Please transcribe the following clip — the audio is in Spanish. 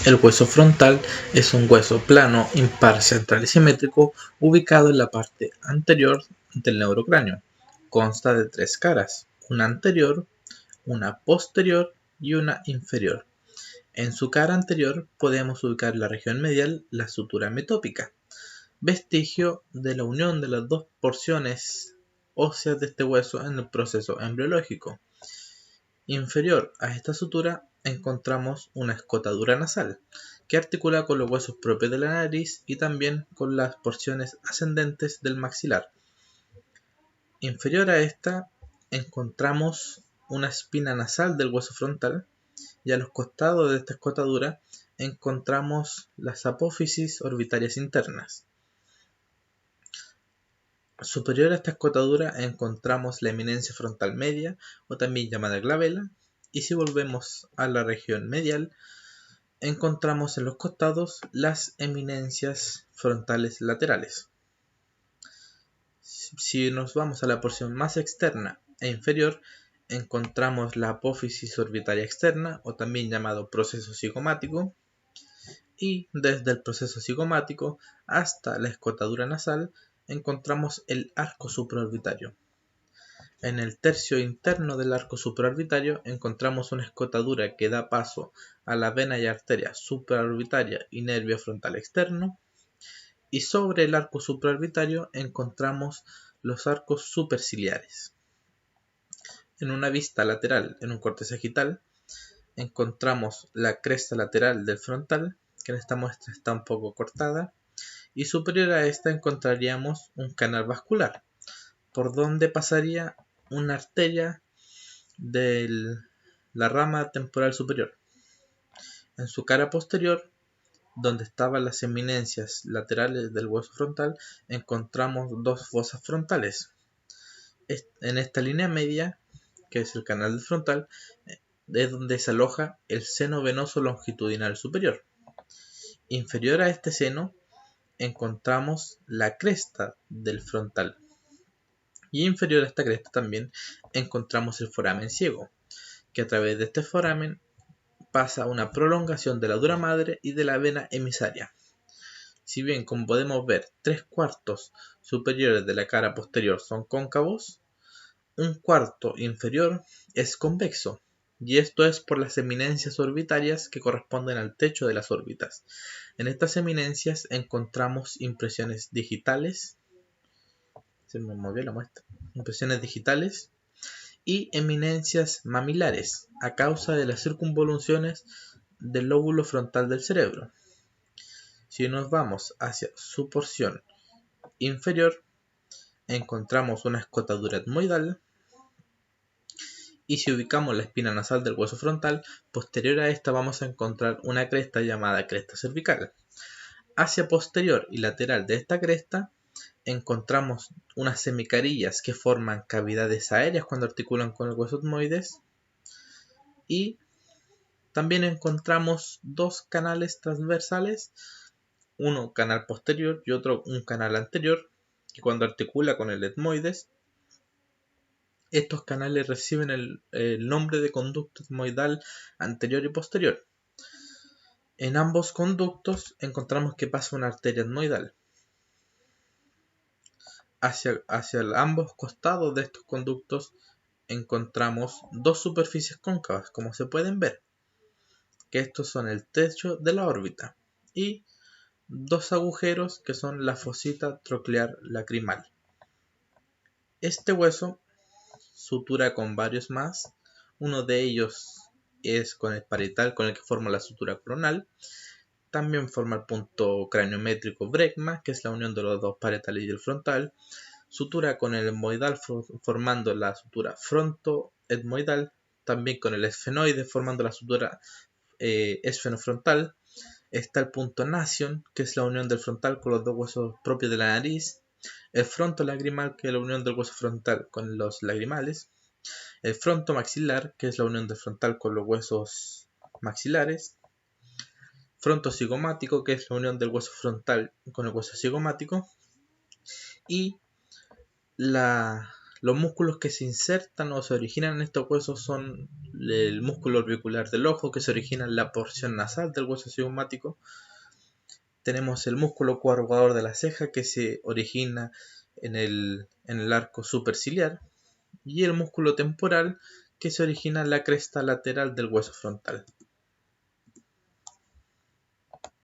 El hueso frontal es un hueso plano, impar, central y simétrico ubicado en la parte anterior del neurocráneo. Consta de tres caras, una anterior, una posterior y una inferior. En su cara anterior podemos ubicar la región medial, la sutura metópica, vestigio de la unión de las dos porciones óseas de este hueso en el proceso embriológico. Inferior a esta sutura encontramos una escotadura nasal, que articula con los huesos propios de la nariz y también con las porciones ascendentes del maxilar. Inferior a esta encontramos una espina nasal del hueso frontal y a los costados de esta escotadura encontramos las apófisis orbitarias internas. Superior a esta escotadura encontramos la eminencia frontal media o también llamada glabela, y si volvemos a la región medial encontramos en los costados las eminencias frontales laterales. Si nos vamos a la porción más externa e inferior encontramos la apófisis orbitaria externa o también llamado proceso cigomático, y desde el proceso cigomático hasta la escotadura nasal encontramos el arco supraorbitario. En el tercio interno del arco supraorbitario encontramos una escotadura que da paso a la vena y arteria supraorbitaria y nervio frontal externo, y sobre el arco supraorbitario encontramos los arcos superciliares. En una vista lateral, en un corte sagital, encontramos la cresta lateral del frontal, que en esta muestra está un poco cortada, y superior a esta encontraríamos un canal vascular, por donde pasaría una arteria de la rama temporal superior. En su cara posterior, donde estaban las eminencias laterales del hueso frontal, encontramos dos fosas frontales. En esta línea media, que es el canal del frontal, es donde se aloja el seno venoso longitudinal superior. Inferior a este seno encontramos la cresta del frontal, y inferior a esta cresta también encontramos el foramen ciego, que a través de este foramen pasa una prolongación de la dura madre y de la vena emisaria. Si bien, como podemos ver, 3/4 superiores de la cara posterior son cóncavos, 1/4 inferior es convexo, y esto es por las eminencias orbitarias que corresponden al techo de las órbitas. En estas eminencias encontramos impresiones digitales, se me movió la muestra, impresiones digitales y eminencias mamilares a causa de las circunvoluciones del lóbulo frontal del cerebro. Si nos vamos hacia su porción inferior encontramos una escotadura etmoidal, y si ubicamos la espina nasal del hueso frontal, posterior a esta vamos a encontrar una cresta llamada cresta cervical. Hacia posterior y lateral de esta cresta encontramos unas semicarillas que forman cavidades aéreas cuando articulan con el hueso etmoides, y también encontramos dos canales transversales, uno canal posterior y otro un canal anterior, que cuando articula con el etmoides, estos canales reciben el nombre de conducto etmoidal anterior y posterior. En ambos conductos encontramos que pasa una arteria etmoidal. Hacia ambos costados de estos conductos encontramos dos superficies cóncavas, como se pueden ver, que estos son el techo de la órbita, y dos agujeros que son la fosita troclear lacrimal. Este hueso sutura con varios más, uno de ellos es con el parietal, con el que forma la sutura coronal. También forma el punto craniométrico brecma, que es la unión de los dos parietales y el frontal. Sutura con el etmoidal formando la sutura frontoetmoidal, también con el esfenoide formando la sutura esfenofrontal. Está el punto nasion, que es la unión del frontal con los dos huesos propios de la nariz. El fronto-lagrimal, que es la unión del hueso frontal con los lagrimales. El fronto-maxilar, que es la unión del frontal con los huesos maxilares. Fronto-cigomático, que es la unión del hueso frontal con el hueso cigomático. Y la Los músculos que se insertan o se originan en estos huesos son el músculo orbicular del ojo, que se origina en la porción nasal del hueso cigomático. Tenemos el músculo coarrugador de la ceja, que se origina en el arco superciliar. Y el músculo temporal, que se origina en la cresta lateral del hueso frontal.